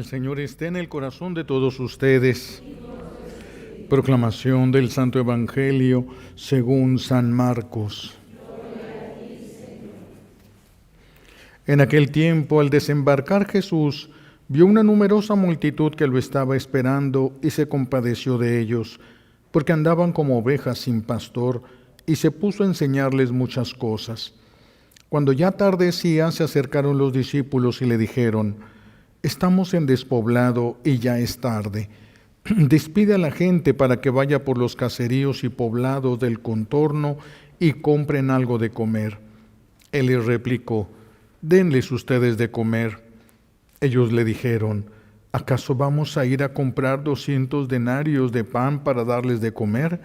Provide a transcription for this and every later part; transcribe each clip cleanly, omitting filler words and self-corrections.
El Señor esté en el corazón de todos ustedes. Proclamación del Santo Evangelio según San Marcos. En aquel tiempo, al desembarcar Jesús, vio una numerosa multitud que lo estaba esperando y se compadeció de ellos, porque andaban como ovejas sin pastor, y se puso a enseñarles muchas cosas. Cuando ya tardecía, se acercaron los discípulos y le dijeron: «Estamos en despoblado y ya es tarde. Despide a la gente para que vaya por los caseríos y poblados del contorno y compren algo de comer». Él les replicó: «Denles ustedes de comer». Ellos le dijeron: «¿Acaso vamos a ir a comprar 200 denarios de pan para darles de comer?».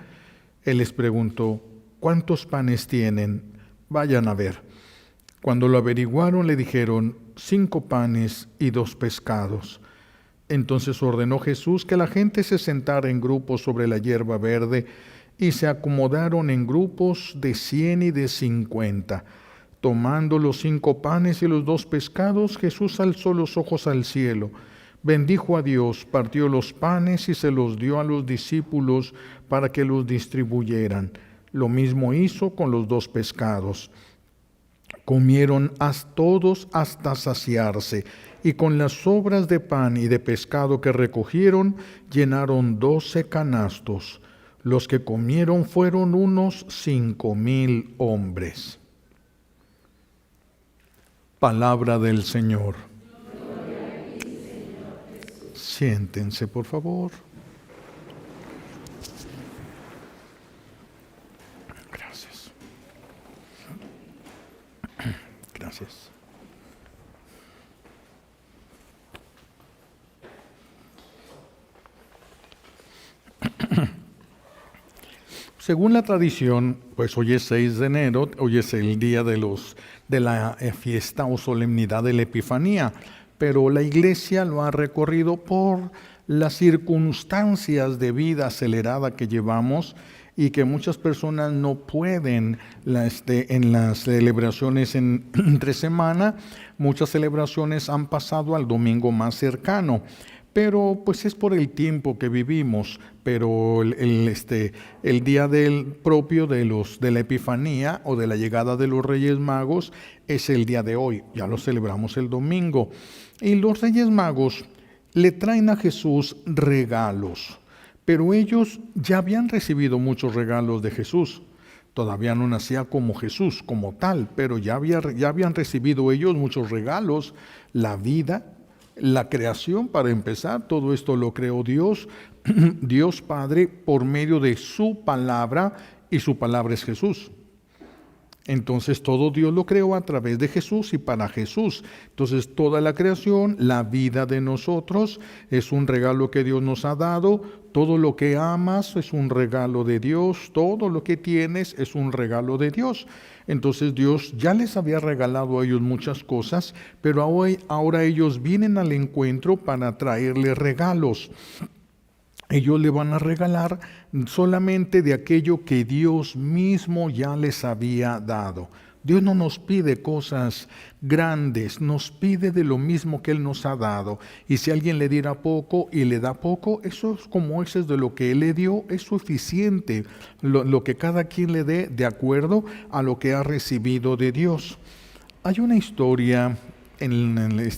Él les preguntó: «¿Cuántos panes tienen? Vayan a ver». Cuando lo averiguaron, le dijeron: 5 panes y 2 pescados. Entonces ordenó Jesús que la gente se sentara en grupos sobre la hierba verde, y se acomodaron en grupos de 100 y de 50. Tomando los 5 panes y los 2 pescados, Jesús alzó los ojos al cielo, bendijo a Dios, partió los panes y se los dio a los discípulos para que los distribuyeran. Lo mismo hizo con los 2 pescados. Comieron todos hasta saciarse, y con las sobras de pan y de pescado que recogieron, llenaron 12 canastos. Los que comieron fueron unos 5,000 hombres. Palabra del Señor. Siéntense, por favor. Gracias. Gracias. Según la tradición, pues hoy es 6 de enero, hoy es el día de la fiesta o solemnidad de la Epifanía, pero la Iglesia lo ha recorrido por las circunstancias de vida acelerada que llevamos y que muchas personas no pueden en las celebraciones entre semana. Muchas celebraciones han pasado al domingo más cercano, pero pues es por el tiempo que vivimos. Pero el día propio de la Epifanía o de la llegada de los Reyes Magos es el día de hoy, ya lo celebramos el domingo. Y los Reyes Magos le traen a Jesús regalos, pero ellos ya habían recibido muchos regalos de Jesús. Todavía no nacía como Jesús, como tal, pero ya habían recibido ellos muchos regalos: la vida, la creación, para empezar. Todo esto lo creó Dios, Dios Padre, por medio de su palabra, y su palabra es Jesús. Entonces todo Dios lo creó a través de Jesús y para Jesús. Entonces toda la creación, la vida de nosotros, es un regalo que Dios nos ha dado. Todo lo que amas es un regalo de Dios. Todo lo que tienes es un regalo de Dios. Entonces Dios ya les había regalado a ellos muchas cosas, pero ahora ellos vienen al encuentro para traerles regalos. Ellos le van a regalar solamente de aquello que Dios mismo ya les había dado. Dios no nos pide cosas grandes, nos pide de lo mismo que Él nos ha dado. Y si alguien le diera poco y le da poco, eso es como ese es de lo que Él le dio, es suficiente. Lo que cada quien le dé de acuerdo a lo que ha recibido de Dios. Hay una historia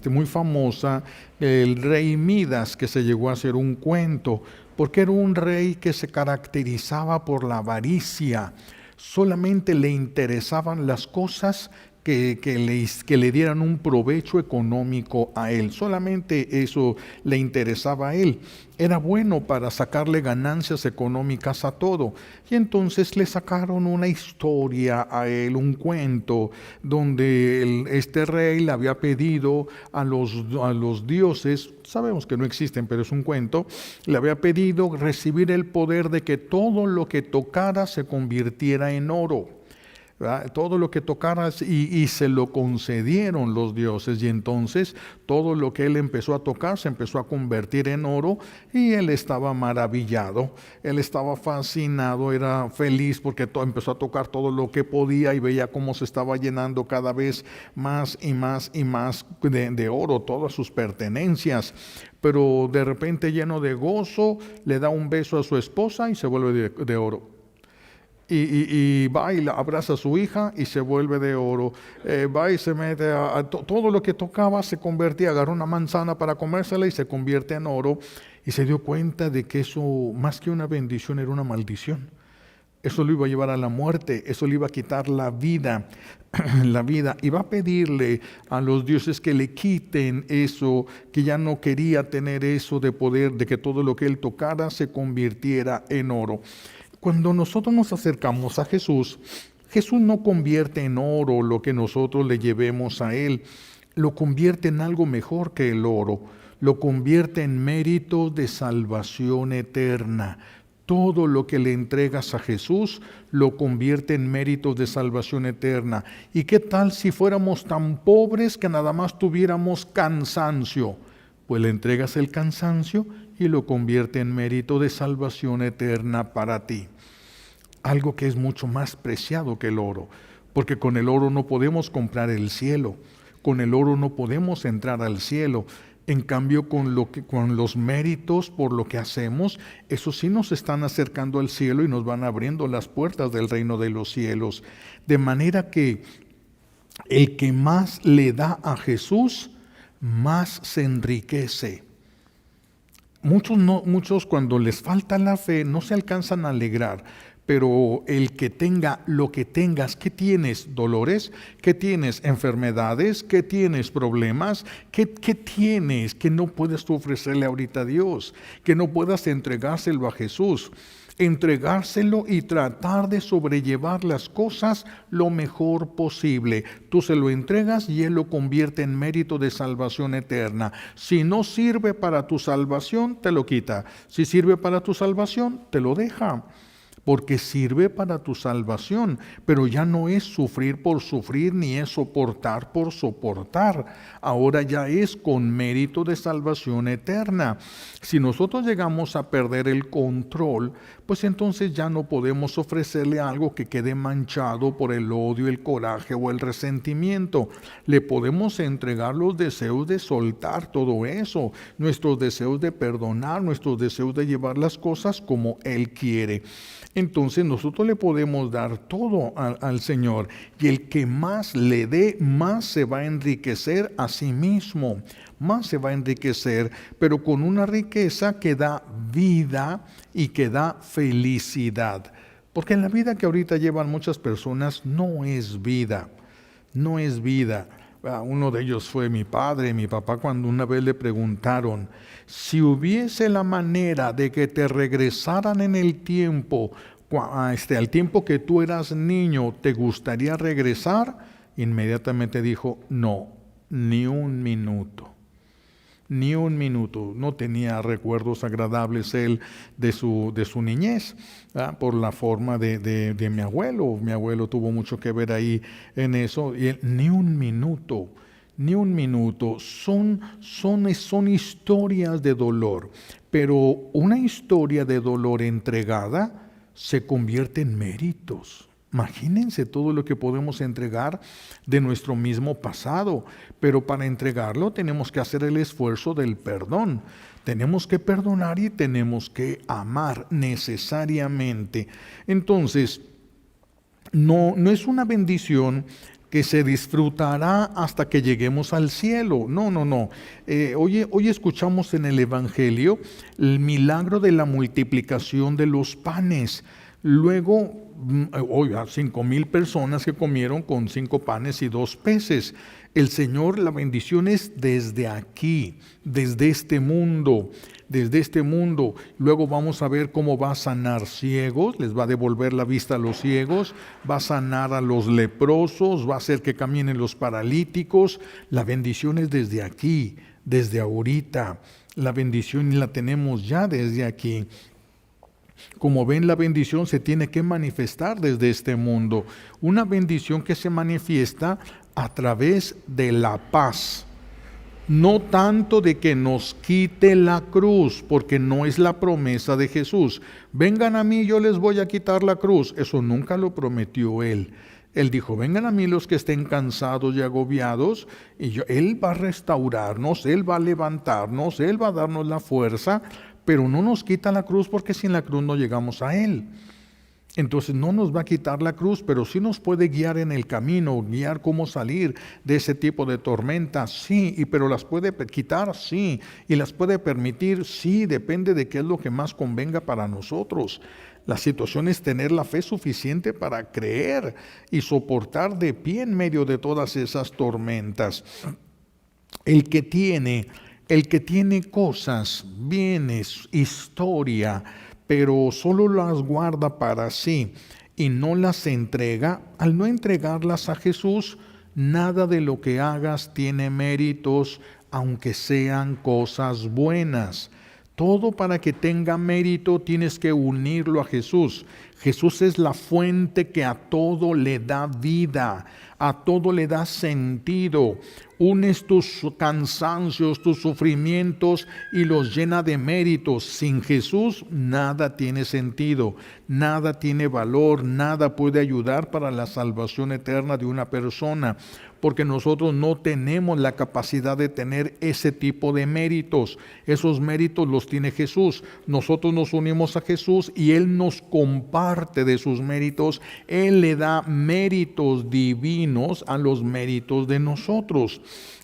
muy famosa, el rey Midas, que se llegó a hacer un cuento, porque era un rey que se caracterizaba por la avaricia. Solamente le interesaban las cosas que le dieran un provecho económico a él. Solamente eso le interesaba a él. Era bueno para sacarle ganancias económicas a todo. Y entonces le sacaron una historia a él, un cuento, donde este rey le había pedido a los dioses, sabemos que no existen, pero es un cuento, le había pedido recibir el poder de que todo lo que tocara se convirtiera en oro. ¿verdad? Todo lo que tocaras, y se lo concedieron los dioses, y entonces todo lo que él empezó a tocar se empezó a convertir en oro, y él estaba maravillado, él estaba fascinado, era feliz porque empezó a tocar todo lo que podía y veía cómo se estaba llenando cada vez más y más y más de oro, todas sus pertenencias. Pero de repente, lleno de gozo, le da un beso a su esposa y se vuelve de oro. Y va y abraza a su hija y se vuelve de oro. Va y se mete todo lo que tocaba se convertía, agarró una manzana para comérsela y se convierte en oro, y se dio cuenta de que eso, más que una bendición, era una maldición. Eso lo iba a llevar a la muerte, eso le iba a quitar la vida, la vida. Y va a pedirle a los dioses que le quiten eso, que ya no quería tener eso de poder, de que todo lo que él tocara se convirtiera en oro. Cuando nosotros nos acercamos a Jesús, Jesús no convierte en oro lo que nosotros le llevemos a Él, lo convierte en algo mejor que el oro, lo convierte en mérito de salvación eterna. Todo lo que le entregas a Jesús lo convierte en méritos de salvación eterna. ¿Y qué tal si fuéramos tan pobres que nada más tuviéramos cansancio? Pues le entregas el cansancio y lo convierte en mérito de salvación eterna para ti. Algo que es mucho más preciado que el oro, porque con el oro no podemos comprar el cielo, con el oro no podemos entrar al cielo. En cambio, con los méritos por lo que hacemos, eso sí nos están acercando al cielo y nos van abriendo las puertas del reino de los cielos. De manera que el que más le da a Jesús, más se enriquece. Muchos cuando les falta la fe no se alcanzan a alegrar, pero el que tenga lo que tengas, ¿qué tienes? ¿Dolores? ¿Qué tienes? ¿Enfermedades? ¿Qué tienes? ¿Problemas? ¿Qué tienes que no puedes tú ofrecerle ahorita a Dios? Que no puedas entregárselo a Jesús. Entregárselo y tratar de sobrellevar las cosas lo mejor posible. Tú se lo entregas y Él lo convierte en mérito de salvación eterna. Si no sirve para tu salvación, te lo quita. Si sirve para tu salvación, te lo deja. Porque sirve para tu salvación, pero ya no es sufrir por sufrir, ni es soportar por soportar. Ahora ya es con mérito de salvación eterna. Si nosotros llegamos a perder el control, pues entonces ya no podemos ofrecerle algo que quede manchado por el odio, el coraje o el resentimiento. Le podemos entregar los deseos de soltar todo eso, nuestros deseos de perdonar, nuestros deseos de llevar las cosas como Él quiere. Entonces nosotros le podemos dar todo al Señor, y el que más le dé, más se va a enriquecer a sí mismo, más se va a enriquecer, pero con una riqueza que da vida y que da felicidad. Porque en la vida que ahorita llevan muchas personas no es vida, no es vida. Uno de ellos fue mi padre, mi papá, cuando una vez le preguntaron, si hubiese la manera de que te regresaran en el tiempo, al tiempo que tú eras niño, ¿te gustaría regresar? Inmediatamente dijo, no, ni un minuto. Ni un minuto. No tenía recuerdos agradables él de su niñez, por la forma de mi abuelo. Mi abuelo tuvo mucho que ver ahí en eso. Y él, ni un minuto, ni un minuto. Son historias de dolor, pero una historia de dolor entregada se convierte en méritos. Imagínense todo lo que podemos entregar de nuestro mismo pasado, pero para entregarlo tenemos que hacer el esfuerzo del perdón. Tenemos que perdonar y tenemos que amar necesariamente. Entonces, no es una bendición que se disfrutará hasta que lleguemos al cielo. No. Hoy escuchamos en el Evangelio el milagro de la multiplicación de los panes. Luego, 5,000 personas que comieron con 5 panes y 2 peces. El Señor, la bendición es desde aquí, desde este mundo. Luego vamos a ver cómo va a sanar ciegos, les va a devolver la vista a los ciegos, va a sanar a los leprosos, va a hacer que caminen los paralíticos. La bendición es desde aquí, desde ahorita. La bendición la tenemos ya desde aquí. Como ven, la bendición se tiene que manifestar desde este mundo. Una bendición que se manifiesta a través de la paz. No tanto de que nos quite la cruz, porque no es la promesa de Jesús. Vengan a mí, yo les voy a quitar la cruz. Eso nunca lo prometió Él. Él dijo, vengan a mí los que estén cansados y agobiados, y Él va a restaurarnos, Él va a levantarnos, Él va a darnos la fuerza, pero no nos quita la cruz porque sin la cruz no llegamos a Él. Entonces no nos va a quitar la cruz, pero sí nos puede guiar en el camino, guiar cómo salir de ese tipo de tormentas, sí, pero las puede quitar, sí, y las puede permitir, sí, depende de qué es lo que más convenga para nosotros. La situación es tener la fe suficiente para creer y soportar de pie en medio de todas esas tormentas. El que tiene cosas, bienes, historia, pero solo las guarda para sí y no las entrega, al no entregarlas a Jesús, nada de lo que hagas tiene méritos, aunque sean cosas buenas. Todo para que tenga mérito tienes que unirlo a Jesús. Jesús es la fuente que a todo le da vida, a todo le da sentido. Unes tus cansancios, tus sufrimientos y los llena de méritos. Sin Jesús nada tiene sentido, nada tiene valor, nada puede ayudar para la salvación eterna de una persona, porque nosotros no tenemos la capacidad de tener ese tipo de méritos. Esos méritos los tiene Jesús. Nosotros nos unimos a Jesús y Él nos comparte de sus méritos. Él le da méritos divinos a los méritos de nosotros.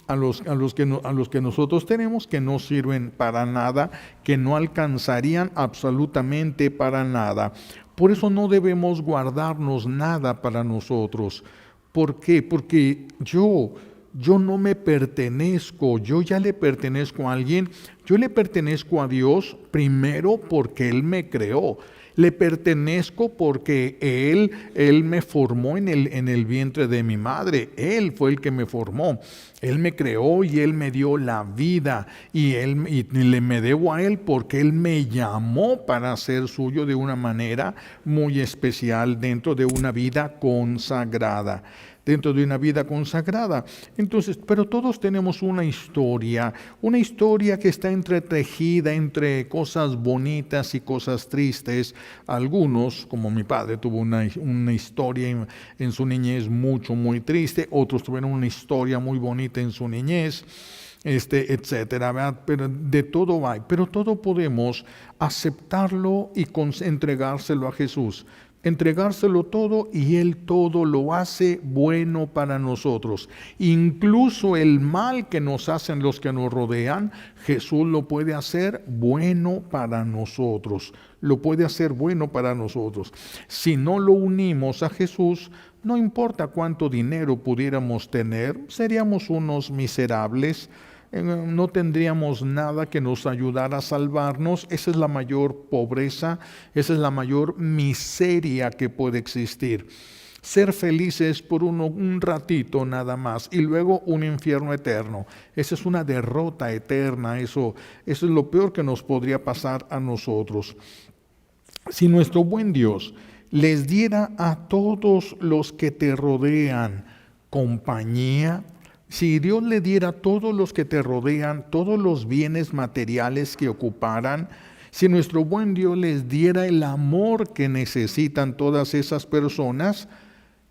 A los que nosotros tenemos, que no sirven para nada, que no alcanzarían absolutamente para nada. Por eso no debemos guardarnos nada para nosotros. ¿Por qué? Porque yo no me pertenezco, yo ya le pertenezco a alguien. Yo le pertenezco a Dios primero porque Él me creó. Le pertenezco porque Él me formó en el vientre de mi madre. Él fue el que me formó. Él me creó y Él me dio la vida. Y le me debo a Él porque Él me llamó para ser suyo de una manera muy especial dentro de una vida consagrada. Entonces, pero todos tenemos una historia que está entretejida entre cosas bonitas y cosas tristes. Algunos, como mi padre, tuvo una historia en su niñez muy triste, otros tuvieron una historia muy bonita en su niñez, etcétera, ¿verdad? Pero de todo hay, pero todo podemos aceptarlo y entregárselo a Jesús. Entregárselo todo y Él todo lo hace bueno para nosotros. Incluso el mal que nos hacen los que nos rodean, Jesús lo puede hacer bueno para nosotros. Lo puede hacer bueno para nosotros. Si no lo unimos a Jesús, no importa cuánto dinero pudiéramos tener, seríamos unos miserables. No tendríamos nada que nos ayudara a salvarnos. Esa es la mayor pobreza, esa es la mayor miseria que puede existir. Ser felices por un ratito nada más y luego un infierno eterno. Esa es una derrota eterna, eso es lo peor que nos podría pasar a nosotros. Si nuestro buen Dios les diera a todos los que te rodean compañía, si Dios le diera a todos los que te rodean, todos los bienes materiales que ocuparan, si nuestro buen Dios les diera el amor que necesitan todas esas personas,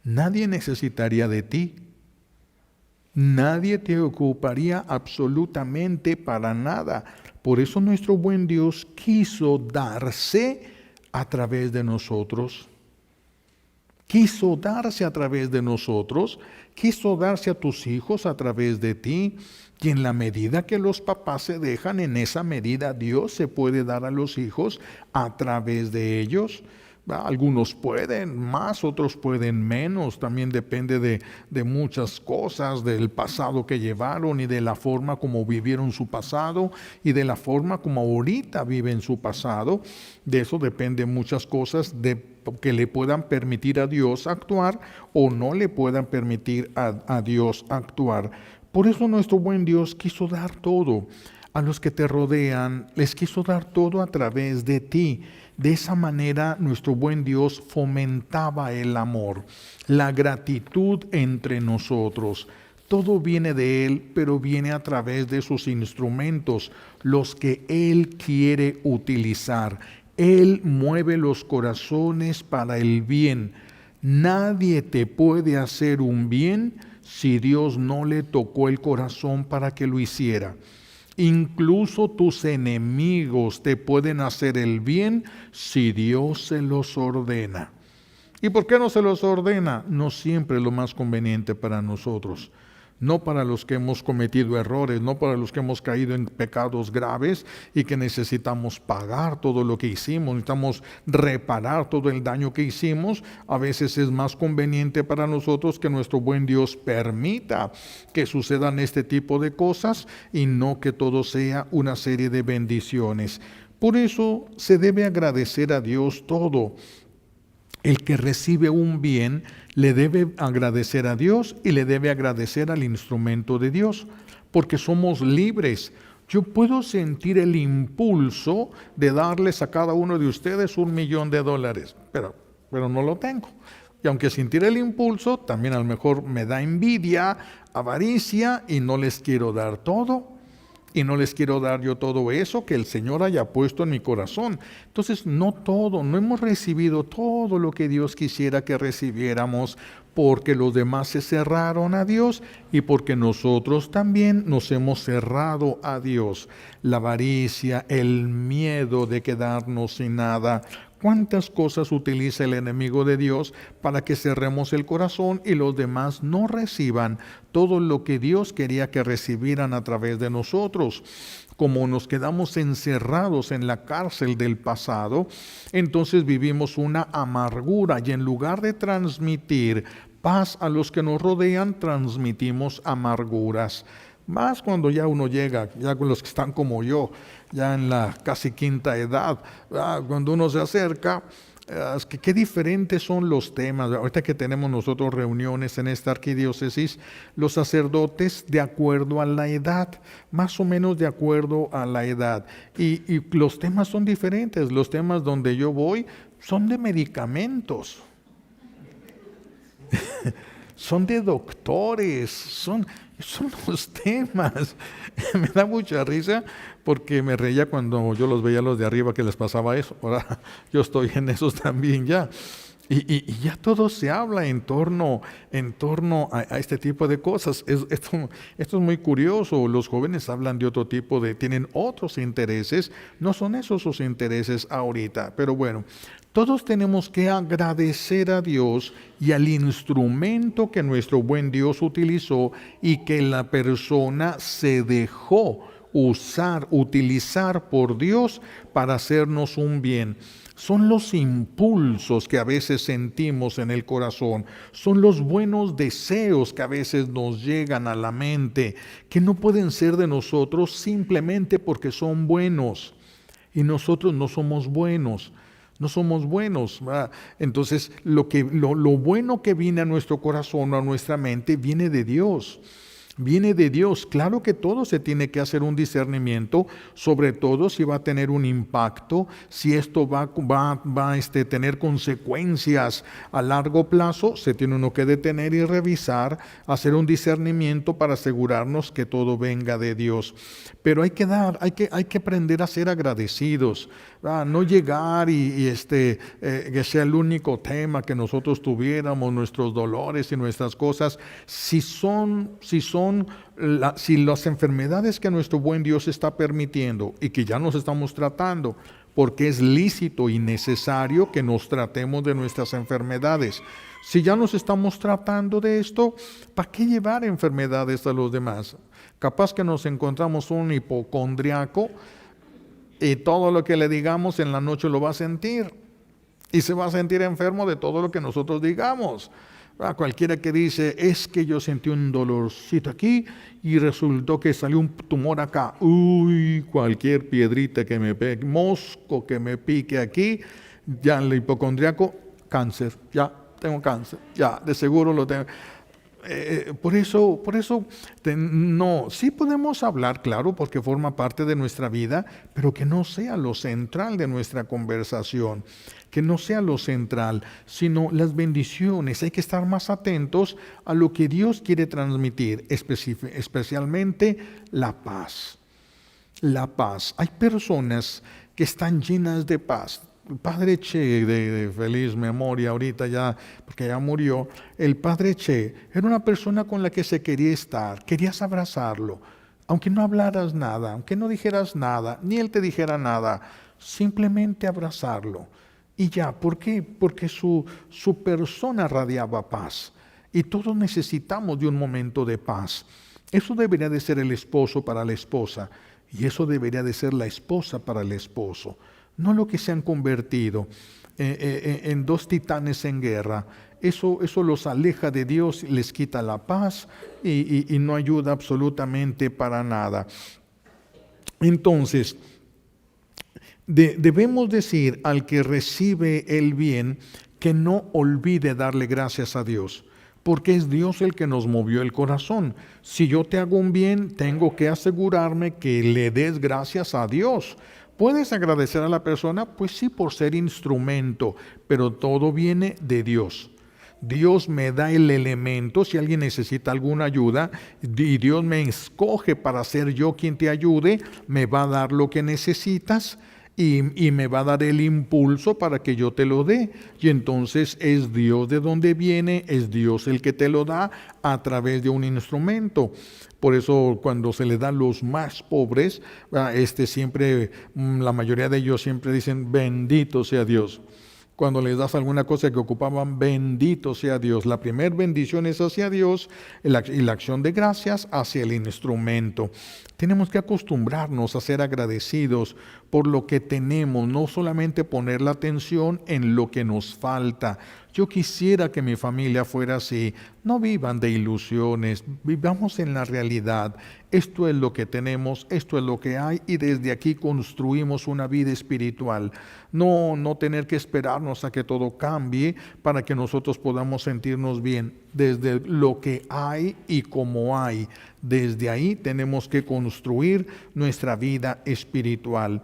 nadie necesitaría de ti. Nadie te ocuparía absolutamente para nada. Por eso nuestro buen Dios quiso darse a través de nosotros. Quiso darse a través de nosotros, quiso darse a tus hijos a través de ti, y en la medida que los papás se dejan, en esa medida Dios se puede dar a los hijos a través de ellos. Algunos pueden más, otros pueden menos, también depende de muchas cosas, del pasado que llevaron y de la forma como vivieron su pasado y de la forma como ahorita viven su pasado. De eso depende muchas cosas que le puedan permitir a Dios actuar o no le puedan permitir a Dios actuar. Por eso nuestro buen Dios quiso dar todo. A los que te rodean les quiso dar todo a través de ti. De esa manera nuestro buen Dios fomentaba el amor, la gratitud entre nosotros. Todo viene de Él, pero viene a través de sus instrumentos, los que Él quiere utilizar. Él mueve los corazones para el bien. Nadie te puede hacer un bien si Dios no le tocó el corazón para que lo hiciera. Incluso tus enemigos te pueden hacer el bien si Dios se los ordena. ¿Y por qué no se los ordena? No siempre es lo más conveniente para nosotros. No para los que hemos cometido errores, no para los que hemos caído en pecados graves y que necesitamos pagar todo lo que hicimos, necesitamos reparar todo el daño que hicimos. A veces es más conveniente para nosotros que nuestro buen Dios permita que sucedan este tipo de cosas y no que todo sea una serie de bendiciones. Por eso se debe agradecer a Dios todo. El que recibe un bien le debe agradecer a Dios y le debe agradecer al instrumento de Dios, porque somos libres. Yo puedo sentir el impulso de darles a cada uno de ustedes $1,000,000, pero no lo tengo. Y aunque sentir el impulso, también a lo mejor me da envidia, avaricia y no les quiero dar todo. Y no les quiero dar yo todo eso que el Señor haya puesto en mi corazón. Entonces, no hemos recibido todo lo que Dios quisiera que recibiéramos, porque los demás se cerraron a Dios y porque nosotros también nos hemos cerrado a Dios. La avaricia, el miedo de quedarnos sin nada. ¿Cuántas cosas utiliza el enemigo de Dios para que cerremos el corazón y los demás no reciban todo lo que Dios quería que recibieran a través de nosotros? Como nos quedamos encerrados en la cárcel del pasado, entonces vivimos una amargura y en lugar de transmitir paz a los que nos rodean, transmitimos amarguras. Más cuando ya uno llega, ya con los que están como yo, ya en la casi quinta edad, cuando uno se acerca, es que qué diferentes son los temas. Ahorita que tenemos nosotros reuniones en esta arquidiócesis, los sacerdotes de acuerdo a la edad, más o menos de acuerdo a la edad. Y los temas son diferentes. Los temas donde yo voy son de medicamentos. Son de doctores, son los temas. Me da mucha risa porque me reía cuando yo los veía a los de arriba que les pasaba eso. Ahora yo estoy en esos también ya. Y ya todo se habla en torno a este tipo de cosas. Esto es muy curioso. Los jóvenes hablan de otro tipo tienen otros intereses. No son esos sus intereses ahorita. Pero bueno, todos tenemos que agradecer a Dios y al instrumento que nuestro buen Dios utilizó y que la persona se dejó utilizar por Dios para hacernos un bien. Son los impulsos que a veces sentimos en el corazón, son los buenos deseos que a veces nos llegan a la mente, que no pueden ser de nosotros simplemente porque son buenos. Y nosotros no somos buenos. No somos buenos, ¿verdad? Entonces lo bueno que viene a nuestro corazón o a nuestra mente viene de Dios. Viene de Dios. Claro que todo se tiene que hacer un discernimiento, sobre todo si va a tener un impacto, si esto va a tener consecuencias a largo plazo, se tiene uno que detener y revisar, hacer un discernimiento para asegurarnos que todo venga de Dios. Pero hay que aprender a ser agradecidos, no llegar y que sea el único tema que nosotros tuviéramos, nuestros dolores y nuestras cosas. Si las enfermedades que nuestro buen Dios está permitiendo y que ya nos estamos tratando, porque es lícito y necesario que nos tratemos de nuestras enfermedades. Si ya nos estamos tratando de esto, ¿para qué llevar enfermedades a los demás? Capaz que nos encontramos un hipocondriaco y todo lo que le digamos en la noche lo va a sentir y se va a sentir enfermo de todo lo que nosotros digamos. Cualquiera que dice, es que yo sentí un dolorcito aquí y resultó que salió un tumor acá. Uy, cualquier piedrita que me pegue, mosco que me pique aquí, ya el hipocondriaco, cáncer, ya tengo cáncer, ya de seguro lo tengo. Por eso, no, sí podemos hablar, claro, porque forma parte de nuestra vida, pero que no sea lo central de nuestra conversación, que no sea lo central, sino las bendiciones. Hay que estar más atentos a lo que Dios quiere transmitir, especialmente la paz. La paz. Hay personas que están llenas de paz. El padre Che, de feliz memoria ahorita ya, porque ya murió, el padre Che era una persona con la que se quería estar, querías abrazarlo, aunque no hablaras nada, aunque no dijeras nada, ni él te dijera nada, simplemente abrazarlo. Y ya, ¿por qué? Porque su persona radiaba paz. Y todos necesitamos de un momento de paz. Eso debería de ser el esposo para la esposa, y eso debería de ser la esposa para el esposo. No lo que se han convertido en dos titanes en guerra. Eso los aleja de Dios, les quita la paz y no ayuda absolutamente para nada. Entonces, debemos decir al que recibe el bien que no olvide darle gracias a Dios, porque es Dios el que nos movió el corazón. Si yo te hago un bien, tengo que asegurarme que le des gracias a Dios. ¿Puedes agradecer a la persona? Pues sí, por ser instrumento, pero todo viene de Dios. Dios me da el elemento, si alguien necesita alguna ayuda, y Dios me escoge para ser yo quien te ayude, me va a dar lo que necesitas y me va a dar el impulso para que yo te lo dé. Y entonces es Dios de donde viene, es Dios el que te lo da a través de un instrumento. Por eso cuando se le da a los más pobres, siempre, la mayoría de ellos siempre dicen, bendito sea Dios. Cuando les das alguna cosa que ocupaban, bendito sea Dios. La primera bendición es hacia Dios y la acción de gracias hacia el instrumento. Tenemos que acostumbrarnos a ser agradecidos por lo que tenemos, no solamente poner la atención en lo que nos falta. Yo quisiera que mi familia fuera así. No vivan de ilusiones, vivamos en la realidad. Esto es lo que tenemos, esto es lo que hay y desde aquí construimos una vida espiritual. No tener que esperarnos a que todo cambie para que nosotros podamos sentirnos bien. Desde lo que hay y como hay, desde ahí tenemos que construir nuestra vida espiritual.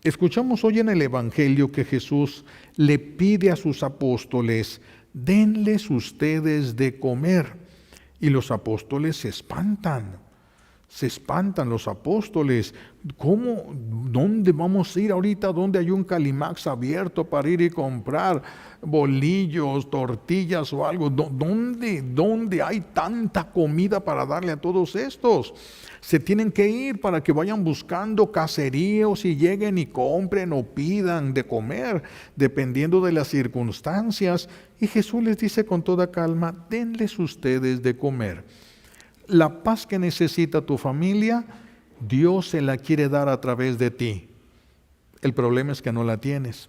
Escuchamos hoy en el Evangelio que Jesús le pide a sus apóstoles, denles ustedes de comer. Y los apóstoles se espantan los apóstoles. ¿Cómo? ¿Dónde vamos a ir ahorita? ¿Dónde hay un Calimax abierto para ir y comprar bolillos, tortillas o algo? ¿Dónde hay tanta comida para darle a todos estos? Se tienen que ir para que vayan buscando caseríos y lleguen y compren o pidan de comer, dependiendo de las circunstancias. Y Jesús les dice con toda calma, denles ustedes de comer. La paz que necesita tu familia, Dios se la quiere dar a través de ti. El problema es que no la tienes,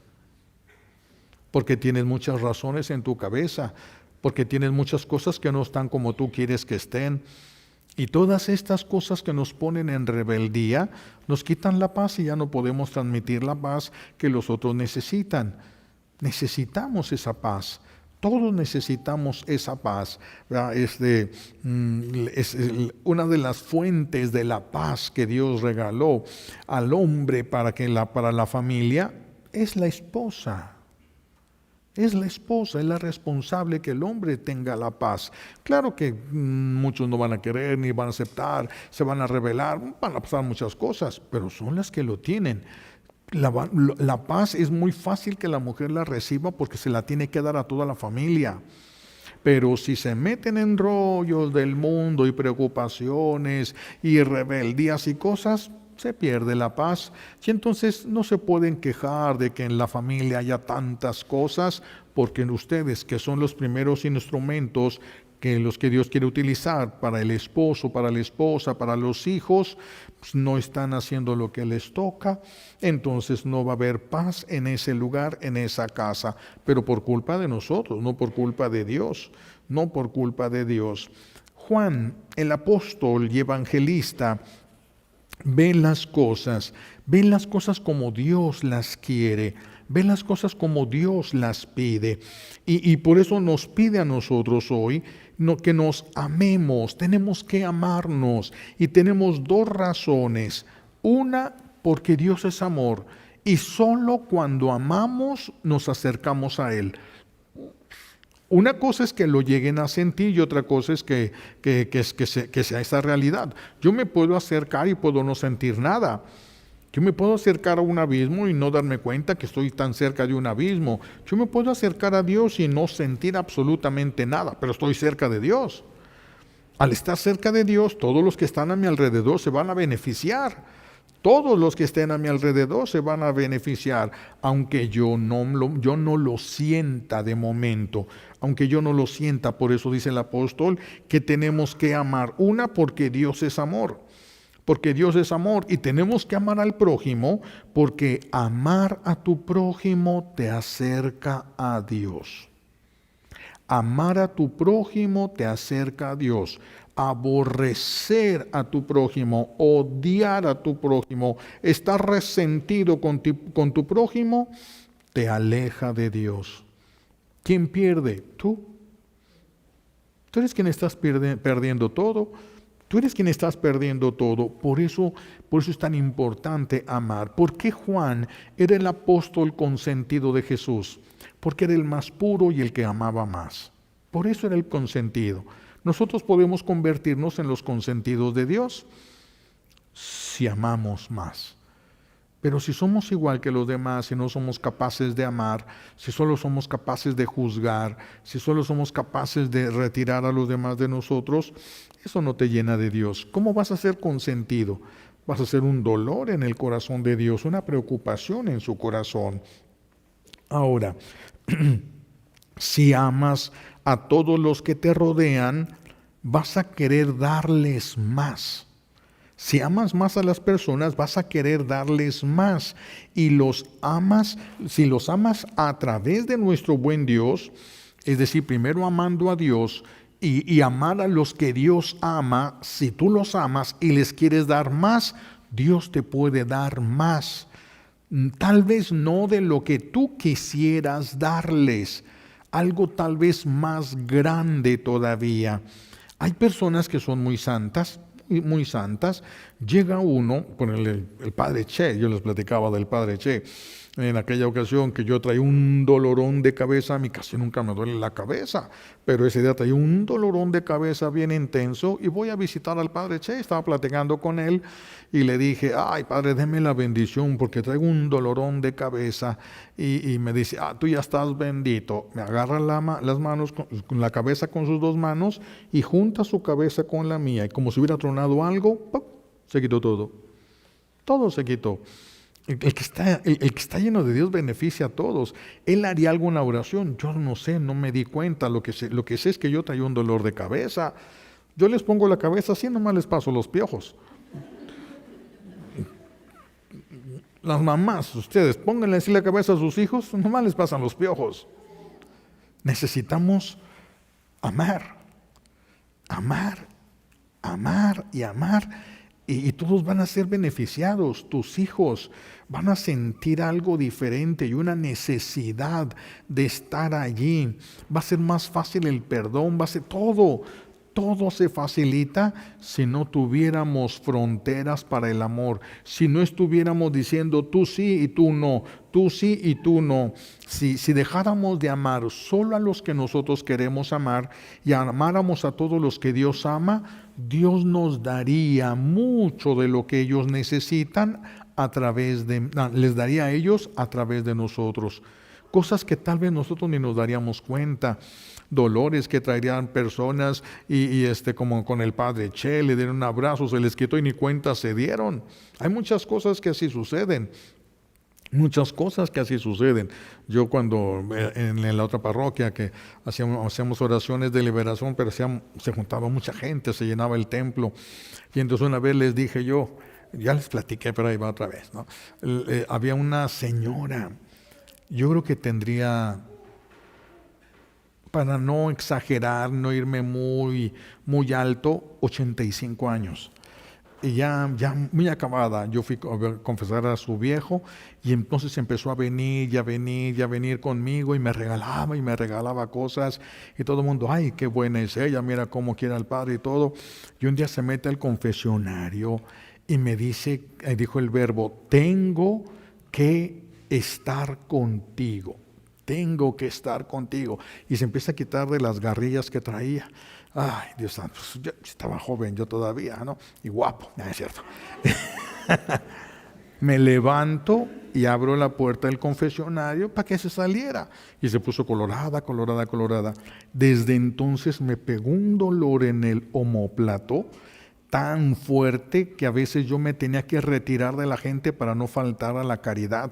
porque tienes muchas razones en tu cabeza, porque tienes muchas cosas que no están como tú quieres que estén. Y todas estas cosas que nos ponen en rebeldía nos quitan la paz y ya no podemos transmitir la paz que los otros necesitan. Necesitamos esa paz. Todos necesitamos esa paz. Es una de las fuentes de la paz que Dios regaló al hombre para la familia es la esposa. Es la esposa, es la responsable que el hombre tenga la paz. Claro que muchos no van a querer ni van a aceptar, se van a rebelar, van a pasar muchas cosas, pero son las que lo tienen. La paz es muy fácil que la mujer la reciba porque se la tiene que dar a toda la familia. Pero si se meten en rollos del mundo y preocupaciones y rebeldías y cosas, se pierde la paz. Y entonces no se pueden quejar de que en la familia haya tantas cosas, porque ustedes, que son los primeros instrumentos los que Dios quiere utilizar para el esposo, para la esposa, para los hijos, pues no están haciendo lo que les toca. Entonces no va a haber paz en ese lugar, en esa casa, pero por culpa de nosotros, no por culpa de Dios, no por culpa de Dios. Juan, el apóstol y evangelista, Ve las cosas como Dios las quiere, ve las cosas como Dios las pide. Y por eso nos pide a nosotros hoy que nos amemos, tenemos que amarnos. Y tenemos dos razones. Una, porque Dios es amor, y solo cuando amamos nos acercamos a Él. Una cosa es que lo lleguen a sentir y otra cosa es que sea esa realidad. Yo me puedo acercar y puedo no sentir nada. Yo me puedo acercar a un abismo y no darme cuenta que estoy tan cerca de un abismo. Yo me puedo acercar a Dios y no sentir absolutamente nada, pero estoy cerca de Dios. Al estar cerca de Dios, todos los que están a mi alrededor se van a beneficiar. Todos los que estén a mi alrededor se van a beneficiar, aunque yo no lo sienta de momento, aunque yo no lo sienta. Por eso dice el apóstol que tenemos que amar. Una, porque Dios es amor, porque Dios es amor, y tenemos que amar al prójimo, porque amar a tu prójimo te acerca a Dios. Amar a tu prójimo te acerca a Dios. Aborrecer a tu prójimo, odiar a tu prójimo, estar resentido con tu prójimo, te aleja de Dios. ¿Quién pierde? Tú. Tú eres quien estás perdiendo todo. Tú eres quien estás perdiendo todo. Por eso es tan importante amar. ¿Por qué Juan era el apóstol consentido de Jesús? Porque era el más puro y el que amaba más. Por eso era el consentido. Nosotros podemos convertirnos en los consentidos de Dios si amamos más. Pero si somos igual que los demás, si no somos capaces de amar, si solo somos capaces de juzgar, si solo somos capaces de retirar a los demás de nosotros, eso no te llena de Dios. ¿Cómo vas a ser consentido? Vas a ser un dolor en el corazón de Dios, una preocupación en su corazón. Ahora, si amas a todos los que te rodean, vas a querer darles más. Si amas más a las personas, vas a querer darles más. Y si los amas a través de nuestro buen Dios, es decir, primero amando a Dios y amar a los que Dios ama, si tú los amas y les quieres dar más, Dios te puede dar más. Tal vez no de lo que tú quisieras darles, algo tal vez más grande todavía. Hay personas que son muy santas. Llega uno, por el padre Che, yo les platicaba del padre Che, en aquella ocasión que yo traía un dolorón de cabeza, a mí casi nunca me duele la cabeza, pero ese día traía un dolorón de cabeza bien intenso y voy a visitar al padre Che, estaba platicando con él y le dije, ay padre, déme la bendición porque traigo un dolorón de cabeza y me dice, tú ya estás bendito, me agarra las manos, con la cabeza con sus dos manos y junta su cabeza con la mía y como si hubiera tronado algo, ¡pum!, se quitó todo se quitó. El que está lleno de Dios beneficia a todos. Él haría algo en la oración. Yo no sé, no me di cuenta. Lo que sé es que yo traía un dolor de cabeza. Yo les pongo la cabeza así, nomás les paso los piojos. Las mamás, ustedes, pónganle así la cabeza a sus hijos, nomás les pasan los piojos. Necesitamos amar. Y todos van a ser beneficiados. Tus hijos van a sentir algo diferente y una necesidad de estar allí. Va a ser más fácil el perdón, va a ser todo se facilita si no tuviéramos fronteras para el amor, si no estuviéramos diciendo tú sí y tú no, tú sí y tú no. Si dejáramos de amar solo a los que nosotros queremos amar y amáramos a todos los que Dios ama, Dios nos daría mucho de lo que ellos necesitan les daría a ellos a través de nosotros. Cosas que tal vez nosotros ni nos daríamos cuenta. Dolores que traerían personas y como con el padre Che, le dieron un abrazo, se les quitó y ni cuenta se dieron. Hay muchas cosas que así suceden. Yo cuando en la otra parroquia que hacíamos oraciones de liberación, pero se juntaba mucha gente, se llenaba el templo. Y entonces una vez les dije yo, ya les platiqué, pero ahí va otra vez, ¿no? Había una señora, yo creo que tendría, para no exagerar, no irme muy, muy alto, 85 años. Y ya muy acabada, yo fui a confesar a su viejo y entonces empezó a venir, y a venir conmigo y me regalaba cosas y todo el mundo, ay, qué buena es ella, mira cómo quiere al Padre y todo. Y un día se mete al confesionario y me dice, dijo el verbo, tengo que estar contigo. Tengo que estar contigo. Y se empieza a quitar de las garrillas que traía. Ay, Dios santo, pues yo estaba joven yo todavía, ¿no? Y guapo, no es cierto. Me levanto y abro la puerta del confesionario para que se saliera. Y se puso colorada. Desde entonces me pegó un dolor en el omóplato tan fuerte que a veces yo me tenía que retirar de la gente para no faltar a la caridad,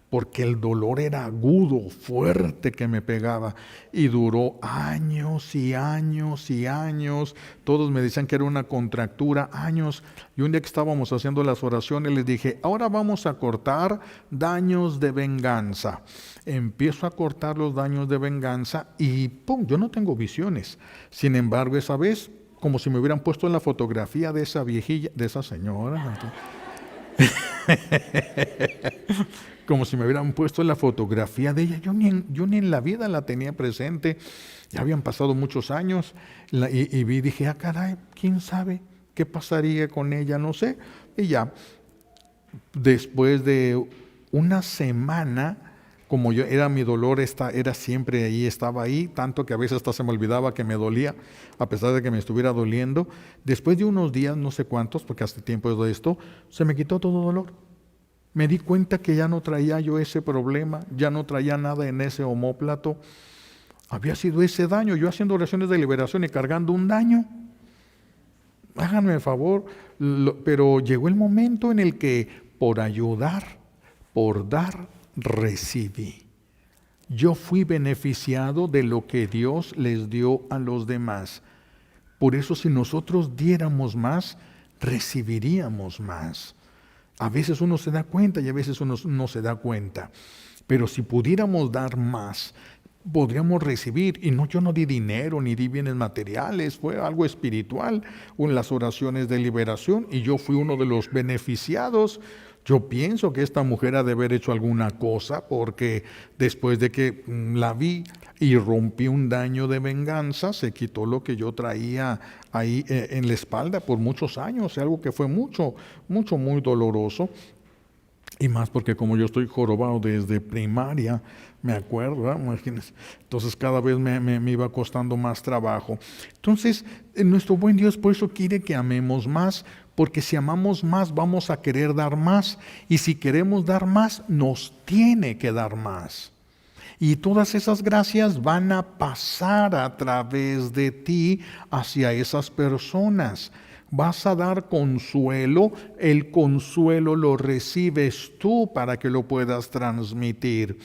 porque el dolor era agudo, fuerte que me pegaba y duró años y años y años. Todos me decían que era una contractura, años. Y un día que estábamos haciendo las oraciones les dije, ahora vamos a cortar daños de venganza. Empiezo a cortar los daños de venganza y ¡pum! Yo no tengo visiones. Sin embargo, esa vez, como si me hubieran puesto en la fotografía de esa viejilla, de esa señora. Como si me hubieran puesto la fotografía de ella. Yo ni en la vida la tenía presente. Ya habían pasado muchos años y dije, caray, ¿quién sabe qué pasaría con ella? No sé. Y ya, después de una semana, como yo era mi dolor, era siempre ahí, estaba ahí, tanto que a veces hasta se me olvidaba que me dolía, a pesar de que me estuviera doliendo. Después de unos días, no sé cuántos, porque hace tiempo de esto, se me quitó todo dolor. Me di cuenta que ya no traía yo ese problema, ya no traía nada en ese omóplato. Había sido ese daño, yo haciendo oraciones de liberación y cargando un daño. Háganme el favor, pero llegó el momento en el que por ayudar, por dar, recibí. Yo fui beneficiado de lo que Dios les dio a los demás. Por eso si nosotros diéramos más, recibiríamos más. A veces uno se da cuenta y a veces uno no se da cuenta. Pero si pudiéramos dar más, podríamos recibir. Y no, yo no di dinero ni di bienes materiales, fue algo espiritual, en las oraciones de liberación, y yo fui uno de los beneficiados. Yo pienso que esta mujer ha de haber hecho alguna cosa, porque después de que la vi y rompí un daño de venganza, se quitó lo que yo traía ahí en la espalda por muchos años, algo que fue muy doloroso. Y más porque como yo estoy jorobado desde primaria, me acuerdo, ¿verdad? Imagínense. Entonces cada vez me iba costando más trabajo. Entonces, nuestro buen Dios por eso quiere que amemos más, porque si amamos más vamos a querer dar más. Y si queremos dar más, nos tiene que dar más. Y todas esas gracias van a pasar a través de ti hacia esas personas. Vas a dar consuelo, el consuelo lo recibes tú para que lo puedas transmitir.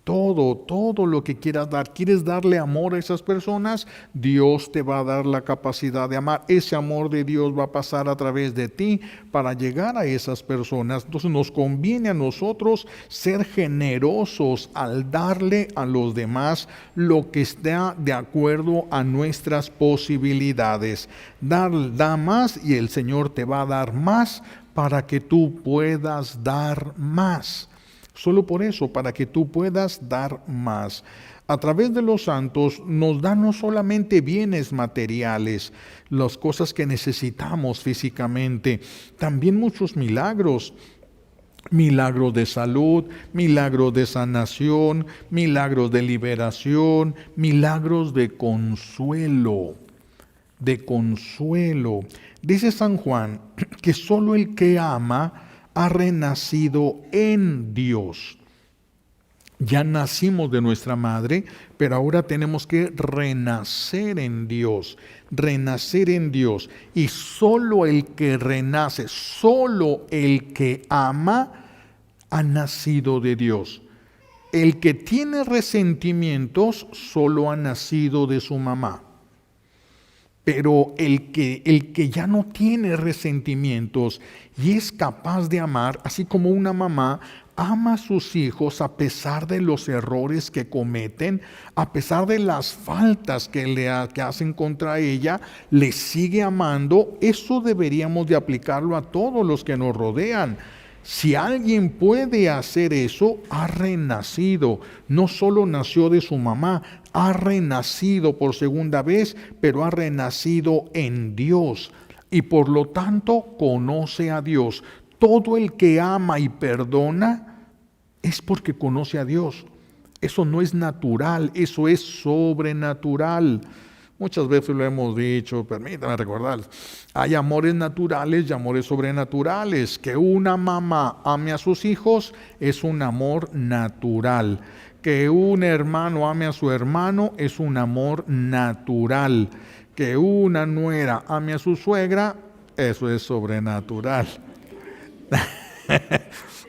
Todo lo que quieras dar, quieres darle amor a esas personas, Dios te va a dar la capacidad de amar. Ese amor de Dios va a pasar a través de ti para llegar a esas personas. Entonces nos conviene a nosotros ser generosos al darle a los demás lo que está de acuerdo a nuestras posibilidades. Da más y el Señor te va a dar más para que tú puedas dar más. Solo por eso, para que tú puedas dar más. A través de los santos nos dan no solamente bienes materiales, las cosas que necesitamos físicamente, también muchos milagros. Milagros de salud, milagros de sanación, milagros de liberación, milagros de consuelo. Dice San Juan que solo el que ama ha renacido en Dios. Ya nacimos de nuestra madre, pero ahora tenemos que renacer en Dios. Y solo el que renace, solo el que ama, ha nacido de Dios. El que tiene resentimientos solo ha nacido de su mamá. Pero el que ya no tiene resentimientos y es capaz de amar, así como una mamá ama a sus hijos a pesar de los errores que cometen, a pesar de las faltas que hacen contra ella, les sigue amando. Eso deberíamos de aplicarlo a todos los que nos rodean. Si alguien puede hacer eso, ha renacido. No solo nació de su mamá, ha renacido por segunda vez, pero ha renacido en Dios. Y por lo tanto, conoce a Dios. Todo el que ama y perdona es porque conoce a Dios. Eso no es natural, eso es sobrenatural. Muchas veces lo hemos dicho, permítame recordar, hay amores naturales y amores sobrenaturales. Que una mamá ame a sus hijos es un amor natural. Que un hermano ame a su hermano es un amor natural. Que una nuera ame a su suegra, eso es sobrenatural.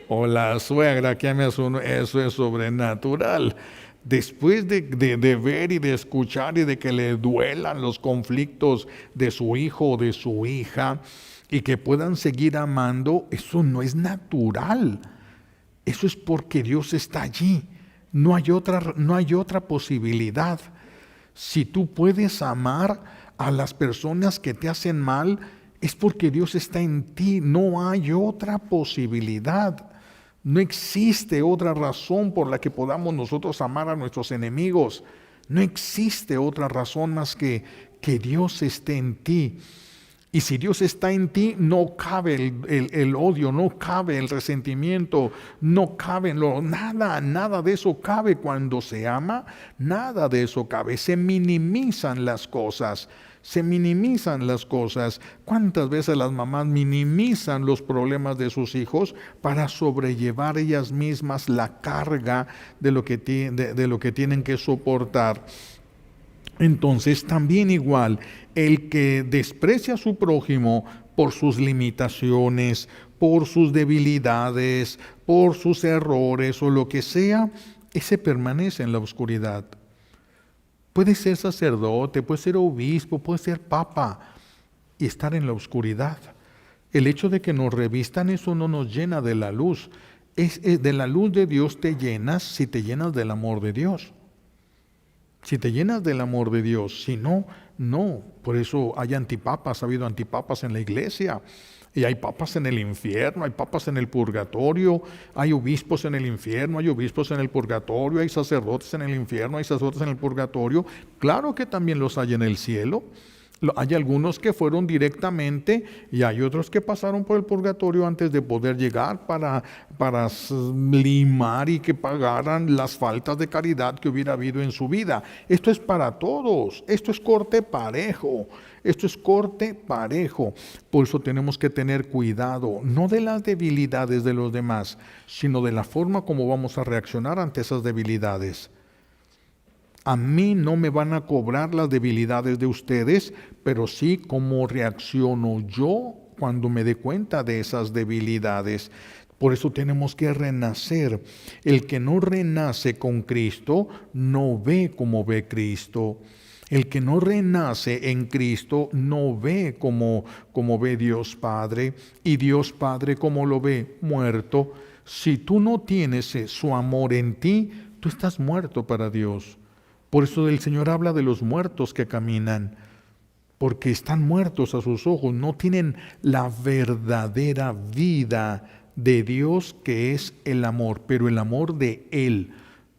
O la suegra que ame a su nuera, eso es sobrenatural. Después de ver y de escuchar y de que le duelan los conflictos de su hijo o de su hija y que puedan seguir amando, eso no es natural. Eso es porque Dios está allí. No hay otra posibilidad. Si tú puedes amar a las personas que te hacen mal, es porque Dios está en ti. No hay otra posibilidad. No existe otra razón por la que podamos nosotros amar a nuestros enemigos. No existe otra razón más que Dios esté en ti. Y si Dios está en ti, no cabe el odio, no cabe el resentimiento, no cabe nada de eso cabe cuando se ama, nada de eso cabe. Se minimizan las cosas. Se minimizan las cosas. ¿Cuántas veces las mamás minimizan los problemas de sus hijos para sobrellevar ellas mismas la carga de lo que tienen que soportar? Entonces también igual, el que desprecia a su prójimo por sus limitaciones, por sus debilidades, por sus errores o lo que sea, ese permanece en la oscuridad. Puede ser sacerdote, puede ser obispo, puede ser papa y estar en la oscuridad. El hecho de que nos revistan, eso no nos llena de la luz. De la luz de Dios te llenas si te llenas del amor de Dios. Si te llenas del amor de Dios, si no, no. Por eso hay antipapas, ha habido antipapas en la iglesia. Y hay papas en el infierno, hay papas en el purgatorio, hay obispos en el infierno, hay obispos en el purgatorio, hay sacerdotes en el infierno, hay sacerdotes en el purgatorio. Claro que también los hay en el cielo. Hay algunos que fueron directamente y hay otros que pasaron por el purgatorio antes de poder llegar para limar y que pagaran las faltas de caridad que hubiera habido en su vida. Esto es para todos, esto es corte parejo. Esto es corte parejo. Por eso tenemos que tener cuidado, no de las debilidades de los demás, sino de la forma como vamos a reaccionar ante esas debilidades. A mí no me van a cobrar las debilidades de ustedes, pero sí cómo reacciono yo cuando me dé cuenta de esas debilidades. Por eso tenemos que renacer. El que no renace con Cristo no ve como ve Cristo. El que no renace en Cristo no ve como ve Dios Padre, y Dios Padre como lo ve, muerto. Si tú no tienes su amor en ti, tú estás muerto para Dios. Por eso el Señor habla de los muertos que caminan, porque están muertos a sus ojos, no tienen la verdadera vida de Dios que es el amor, pero el amor de Él.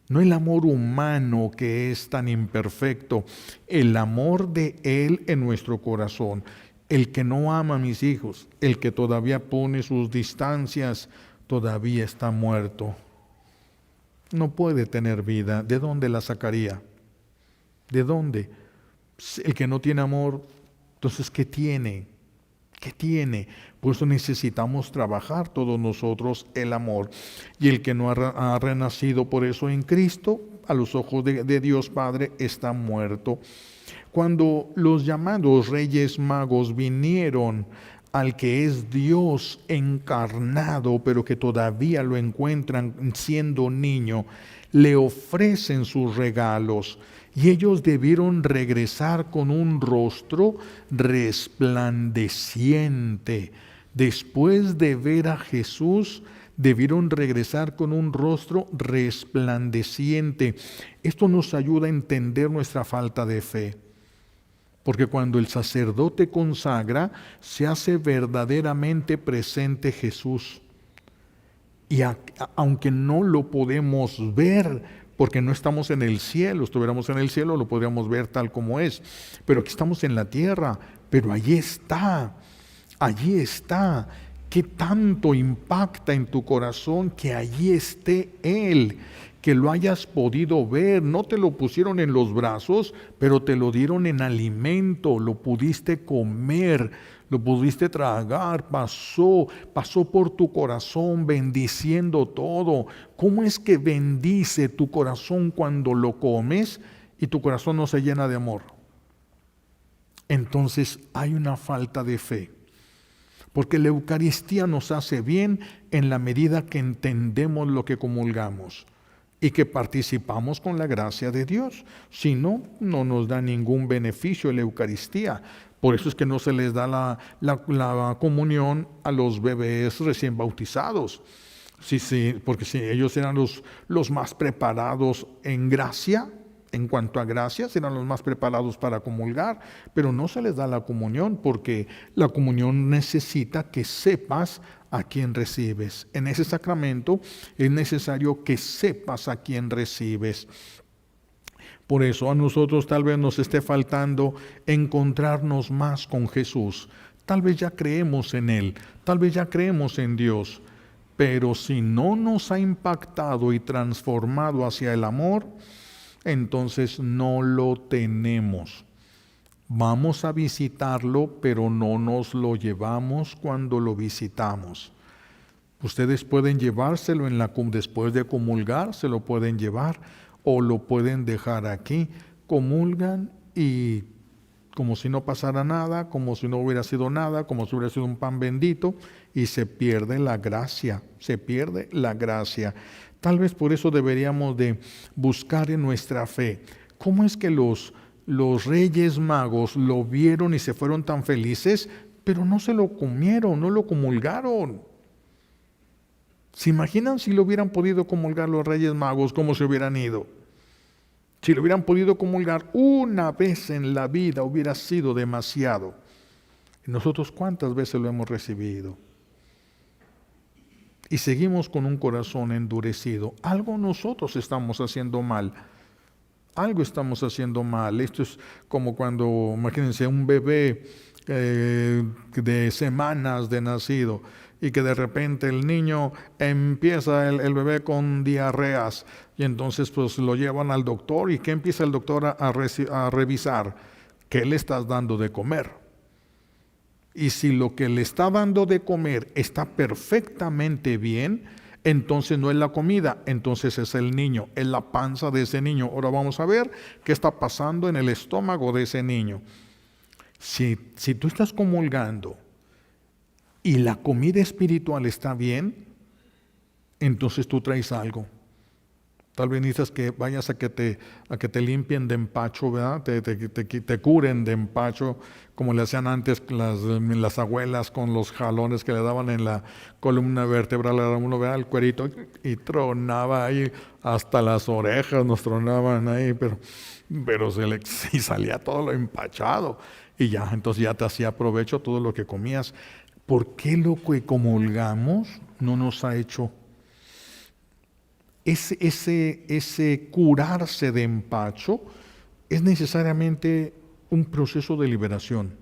No el amor humano que es tan imperfecto, el amor de Él en nuestro corazón. El que no ama a mis hijos, el que todavía pone sus distancias, todavía está muerto. No puede tener vida. ¿De dónde la sacaría? ¿De dónde? El que no tiene amor, entonces ¿qué tiene? ¿Qué tiene? Por eso necesitamos trabajar todos nosotros el amor. Y el que no ha renacido por eso en Cristo, a los ojos de Dios Padre, está muerto. Cuando los llamados Reyes Magos vinieron al que es Dios encarnado, pero que todavía lo encuentran siendo niño, le ofrecen sus regalos. Y ellos debieron regresar con un rostro resplandeciente. Después de ver a Jesús, debieron regresar con un rostro resplandeciente. Esto nos ayuda a entender nuestra falta de fe. Porque cuando el sacerdote consagra, se hace verdaderamente presente Jesús. Y aunque no lo podemos ver, porque no estamos en el cielo, estuviéramos en el cielo, lo podríamos ver tal como es. Pero aquí estamos en la tierra, pero allí está. ¿Qué tanto impacta en tu corazón que allí esté Él? Que lo hayas podido ver, no te lo pusieron en los brazos, pero te lo dieron en alimento, lo pudiste comer, lo pudiste tragar, pasó por tu corazón bendiciendo todo. ¿Cómo es que bendice tu corazón cuando lo comes y tu corazón no se llena de amor? Entonces hay una falta de fe. Porque la Eucaristía nos hace bien en la medida que entendemos lo que comulgamos y que participamos con la gracia de Dios. Si no, no nos da ningún beneficio la Eucaristía. Por eso es que no se les da la comunión a los bebés recién bautizados. Sí, porque si ellos eran los más preparados en gracia, en cuanto a gracias, eran los más preparados para comulgar, pero no se les da la comunión porque la comunión necesita que sepas a quién recibes. En ese sacramento es necesario que sepas a quién recibes. Por eso a nosotros tal vez nos esté faltando encontrarnos más con Jesús. Tal vez ya creemos en Él, tal vez ya creemos en Dios, pero si no nos ha impactado y transformado hacia el amor, entonces no lo tenemos. Vamos a visitarlo, pero no nos lo llevamos cuando lo visitamos. Ustedes pueden llevárselo después de comulgar, se lo pueden llevar o lo pueden dejar aquí. Comulgan y como si no pasara nada, como si no hubiera sido nada, como si hubiera sido un pan bendito, y se pierde la gracia, Tal vez por eso deberíamos de buscar en nuestra fe. ¿Cómo es que los reyes magos lo vieron y se fueron tan felices, pero no se lo comieron, no lo comulgaron? ¿Se imaginan si lo hubieran podido comulgar los reyes magos, cómo se hubieran ido? Si lo hubieran podido comulgar una vez en la vida hubiera sido demasiado. ¿Y nosotros cuántas veces lo hemos recibido? Y seguimos con un corazón endurecido. Algo nosotros estamos haciendo mal. Esto es como cuando, imagínense, un bebé de semanas de nacido y que de repente el niño empieza el bebé con diarreas y entonces pues lo llevan al doctor y ¿qué empieza el doctor a revisar? ¿Qué le estás dando de comer? Y si lo que le está dando de comer está perfectamente bien, entonces no es la comida, entonces es el niño, es la panza de ese niño. Ahora vamos a ver qué está pasando en el estómago de ese niño. Si tú estás comulgando y la comida espiritual está bien, entonces tú traes algo. Tal vez necesitas que vayas a que te limpien de empacho, ¿verdad? Te curen de empacho, como le hacían antes las abuelas con los jalones que le daban en la columna vertebral. Uno veía el cuerito y tronaba ahí, hasta las orejas nos tronaban ahí, pero y salía todo lo empachado. Y ya, entonces ya te hacía provecho todo lo que comías. ¿Por qué lo que comulgamos no nos ha hecho? Ese curarse de empacho es necesariamente un proceso de liberación.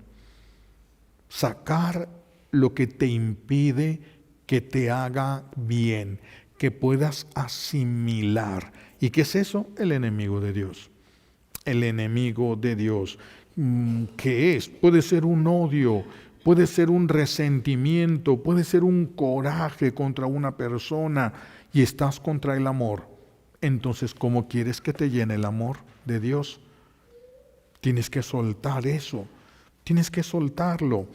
Sacar lo que te impide que te haga bien, que puedas asimilar. ¿Y qué es eso? El enemigo de Dios. El enemigo de Dios. ¿Qué es? Puede ser un odio, puede ser un resentimiento, puede ser un coraje contra una persona y estás contra el amor. Entonces, ¿cómo quieres que te llene el amor de Dios? Tienes que soltar eso, tienes que soltarlo.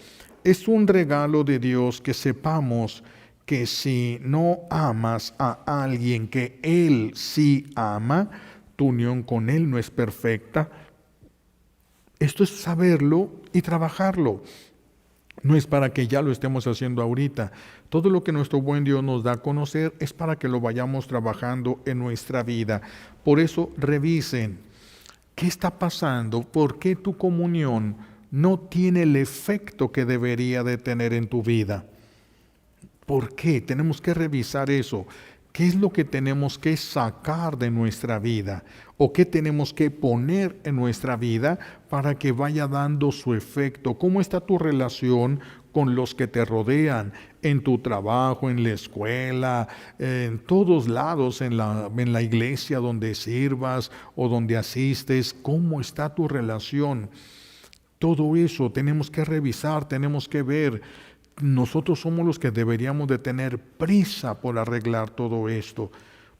Es un regalo de Dios que sepamos que si no amas a alguien que Él sí ama, tu unión con Él no es perfecta. Esto es saberlo y trabajarlo. No es para que ya lo estemos haciendo ahorita. Todo lo que nuestro buen Dios nos da a conocer es para que lo vayamos trabajando en nuestra vida. Por eso revisen qué está pasando, por qué tu comunión no tiene el efecto que debería de tener en tu vida. ¿Por qué? Tenemos que revisar eso. ¿Qué es lo que tenemos que sacar de nuestra vida? ¿O qué tenemos que poner en nuestra vida para que vaya dando su efecto? ¿Cómo está tu relación con los que te rodean? En tu trabajo, en la escuela, en todos lados, en la iglesia donde sirvas o donde asistes. ¿Cómo está tu relación? Todo eso tenemos que revisar, tenemos que ver. Nosotros somos los que deberíamos de tener prisa por arreglar todo esto,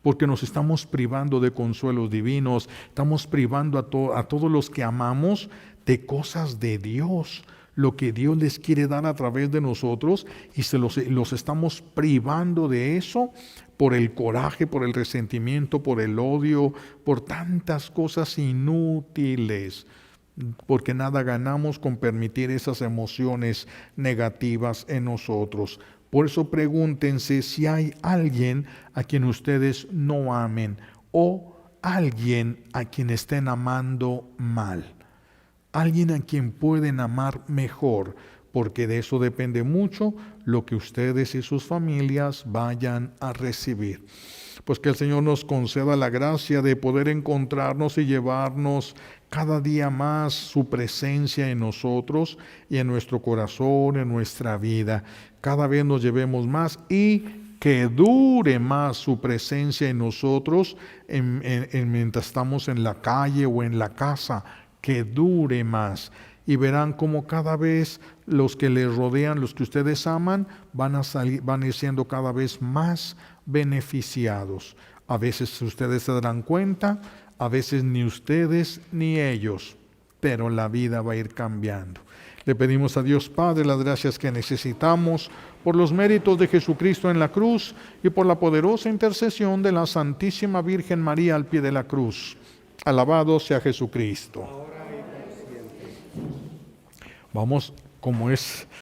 porque nos estamos privando de consuelos divinos, estamos privando a todos los que amamos de cosas de Dios, lo que Dios les quiere dar a través de nosotros, y los estamos privando de eso por el coraje, por el resentimiento, por el odio, por tantas cosas inútiles. Porque nada ganamos con permitir esas emociones negativas en nosotros. Por eso pregúntense si hay alguien a quien ustedes no amen o alguien a quien estén amando mal. Alguien a quien pueden amar mejor, porque de eso depende mucho lo que ustedes y sus familias vayan a recibir. Pues que el Señor nos conceda la gracia de poder encontrarnos y llevarnos cada día más su presencia en nosotros y en nuestro corazón, en nuestra vida. Cada vez nos llevemos más y que dure más su presencia en nosotros mientras estamos en la calle o en la casa, que dure más. Y verán cómo cada vez los que les rodean, los que ustedes aman, van a ir siendo cada vez más beneficiados. A veces ustedes se darán cuenta, a veces ni ustedes ni ellos, pero la vida va a ir cambiando. Le pedimos a Dios Padre las gracias que necesitamos por los méritos de Jesucristo en la cruz y por la poderosa intercesión de la Santísima Virgen María al pie de la cruz. Alabado sea Jesucristo. Vamos, como es